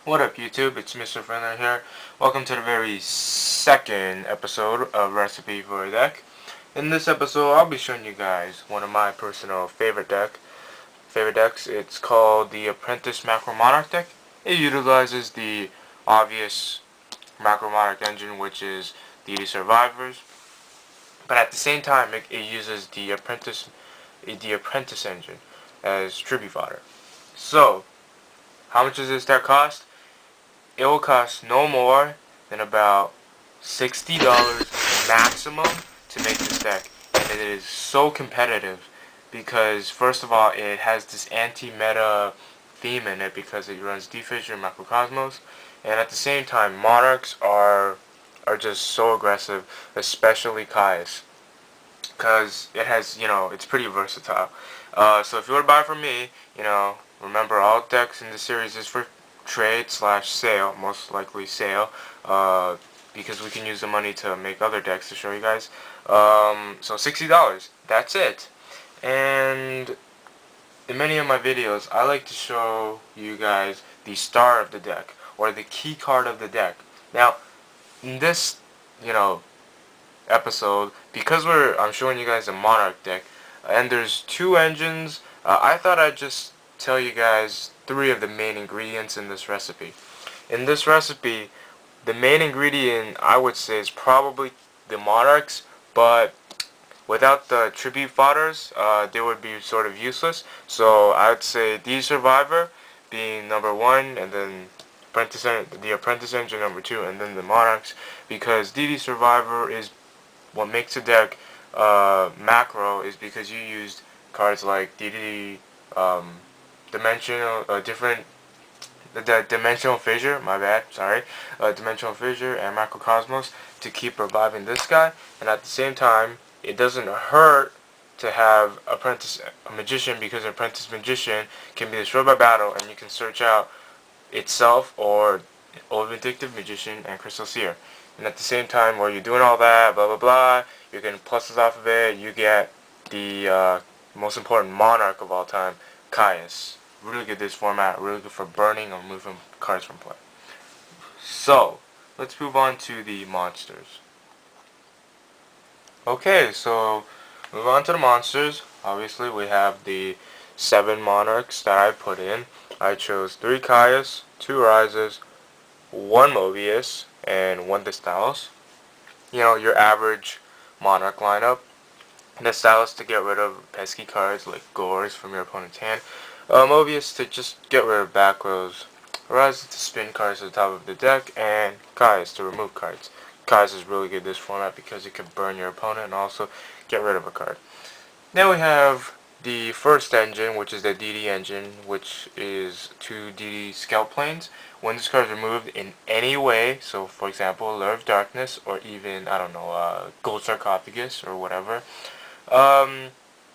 What up YouTube, it's Mr. Friendler here. Welcome to the very second episode of Recipe for a Deck. In this episode, I'll be showing you guys one of my personal favorite decks. It's called the Apprentice Macro Monarch deck. It utilizes the obvious Macro Monarch engine, which is the Survivors, but at the same time, it uses the Apprentice engine as tribute fodder. So, how much does this deck cost? It will cost no more than about $60 maximum to make this deck, and it is so competitive because first of all it has this anti-meta theme in it because it runs Defisher and Macrocosmos, and at the same time Monarchs are just so aggressive, especially Caius, because it has, it's pretty versatile. So if you were to buy from me, remember all decks in the series is for trade slash sale, most likely sale, because we can use the money to make other decks to show you guys. So $60, that's it. And in many of my videos, I like to show you guys the star of the deck, or the key card of the deck. Now, in this, you know, episode, because I'm showing you guys a Monarch deck, and there's two engines, I thought I'd just tell you guys three of the main ingredients in this recipe. In this recipe, the main ingredient I would say is probably the Monarchs, but without the tribute fodders, they would be sort of useless. So I would say the Survivor being number one, and then the Apprentice engine number two, and then the Monarchs, because DD Survivor is what makes a deck macro is because you used cards like DD dimensional different the dimensional fissure, my bad, sorry, dimensional fissure and macrocosmos to keep reviving this guy, and at the same time it doesn't hurt to have apprentice magician, because apprentice magician can be destroyed by battle and you can search out itself or old vindictive magician and crystal seer. And at the same time, while you're doing all that, blah blah blah, you're getting pluses off of it. You get the most important monarch of all time, Caius. Really good this format. Really good for burning or moving cards from play. So let's move on to the monsters. Okay, so move on to the monsters. Obviously, we have the 7 monarchs that I put in. I chose 3 Caius, 2 Raizas, 1 Mobius, and 1 Thestalos. Your average monarch lineup. Thestalos to get rid of pesky cards like Gores from your opponent's hand. Mobius to just get rid of back rows. Raiza to spin cards to the top of the deck, and Caius to remove cards. Caius is really good this format because it can burn your opponent and also get rid of a card. Now we have the first engine, which is the DD engine, which is 2 DD scout planes. When this card is removed in any way, so for example, Lure of Darkness, or even, I don't know, Gold Sarcophagus, or whatever,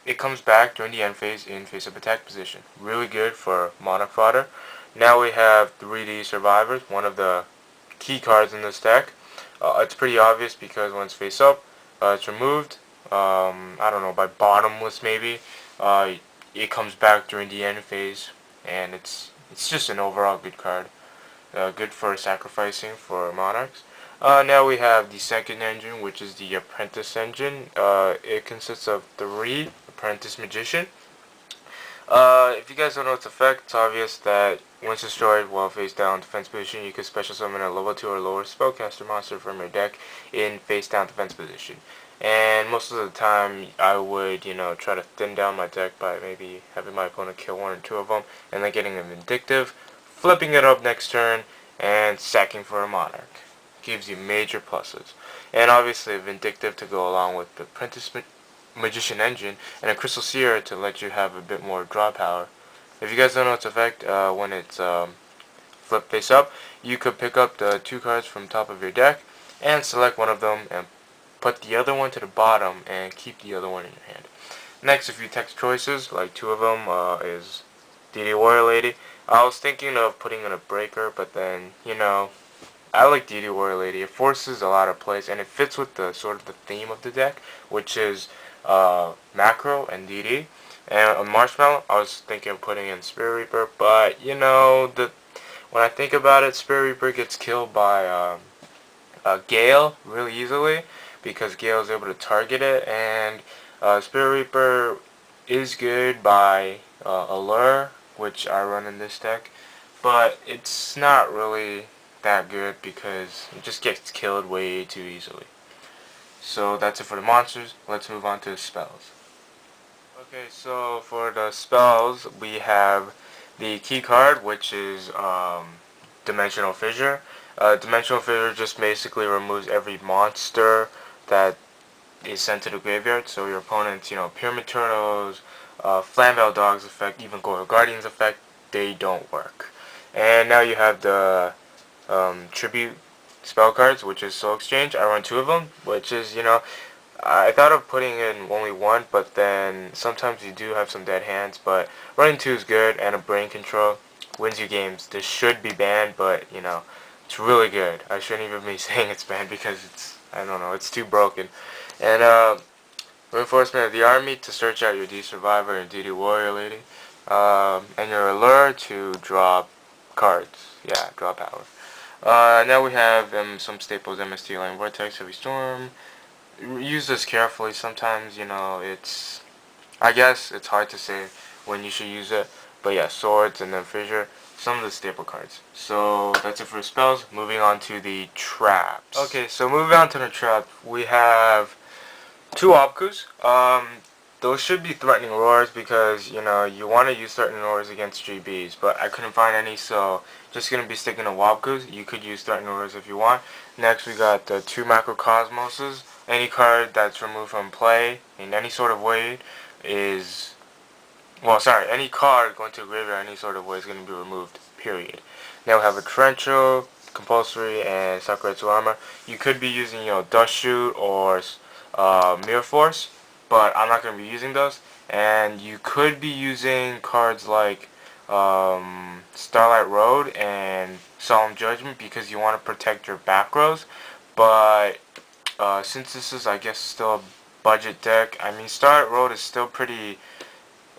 it comes back during the end phase in face-up attack position. Really good for Monarch fodder. Now we have 3D Survivors, one of the key cards in this deck. It's pretty obvious because when it's face up, it's removed. I don't know, by bottomless maybe. It comes back during the end phase, and it's just an overall good card. Good for sacrificing for monarchs. Now we have the second engine, which is the Apprentice engine. It consists of 3 Apprentice Magician. If you guys don't know its effect, it's obvious that once destroyed while face down defense position, you can special summon a level 2 or lower spellcaster monster from your deck in face down defense position. And most of the time, I would, try to thin down my deck by maybe having my opponent kill 1 or 2 of them, and then getting a vindictive, flipping it up next turn, and sacking for a monarch. Gives you major pluses. And obviously a vindictive to go along with the Apprentice Magician engine, and a Crystal Seer to let you have a bit more draw power. If you guys don't know its effect, when it's flipped face up, you could pick up the 2 cards from top of your deck and select one of them and put the other one to the bottom and keep the other one in your hand. Next, a few text choices, like 2 of them is DD Warrior Lady. I was thinking of putting in a breaker, but then, I like DD Warrior Lady. It forces a lot of plays, and it fits with the sort of the theme of the deck, which is Macro and DD. And on Marshmallow, I was thinking of putting in Spirit Reaper, but when I think about it, Spirit Reaper gets killed by Gale really easily because Gale is able to target it, and Spirit Reaper is good by Allure, which I run in this deck, but it's not really that good because it just gets killed way too easily. So that's it for the monsters. Let's move on to the spells. Okay, so for the spells, we have the key card, which is Dimensional Fissure. Dimensional Fissure just basically removes every monster that is sent to the graveyard. So your opponent's, Pyramid Turtles, Flamvell Dogs effect, even Goyle Guardians effect, they don't work. And now you have the Tribute spell cards, which is Soul Exchange. I run 2 of them, which is, I thought of putting in only 1, but then sometimes you do have some dead hands, but running 2 is good, and a Brain Control wins you games. This should be banned, but, it's really good. I shouldn't even be saying it's banned because I don't know, it's too broken. And, Reinforcement of the Army to search out your D Survivor and DD Warrior Lady. And your Allure to draw cards. Yeah, draw power. Now we have some staples: MST, Lane Vortex, Heavy Storm. Use this carefully. Sometimes, I guess it's hard to say when you should use it. But yeah, Swords and then Fissure. Some of the staple cards. So that's it for spells. Moving on to the traps. Okay, so moving on to the trap, we have 2 Obkus. Those should be Threatening Roars because, you want to use Threatening Roars against GBs, but I couldn't find any, so just going to be sticking to Wobkus. You could use Threatening Roars if you want. Next, we got the 2 Macrocosmoses. Any card that's removed from play in any sort of way is... Well, sorry, any card going to a graveyard any sort of way is going to be removed, period. Now we have a Torrential, Compulsory, and Sakuretsu Armor. You could be using, Dust Shoot or Mirror Force, but I'm not going to be using those. And you could be using cards like Starlight Road and Solemn Judgment because you want to protect your back rows. But since this is, I guess, still a budget deck, I mean, Starlight Road is still pretty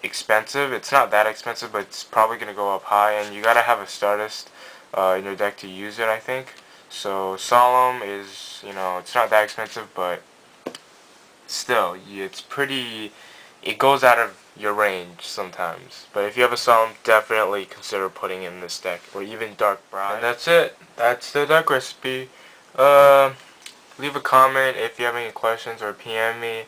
expensive. It's not that expensive, but it's probably going to go up high, and you got to have a Stardust in your deck to use it, I think. So Solemn is, it's not that expensive, but still, it's pretty, it goes out of your range sometimes. But if you have a Solemn, definitely consider putting in this deck, or even Dark Bride. And that's it. That's the deck recipe. Leave a comment if you have any questions, or PM me.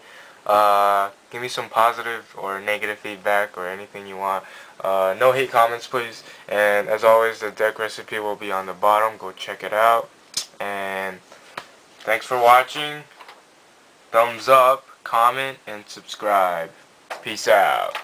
Give me some positive or negative feedback or anything you want. No hate comments, please. And as always, the deck recipe will be on the bottom. Go check it out. And thanks for watching. Thumbs up, comment, and subscribe. Peace out.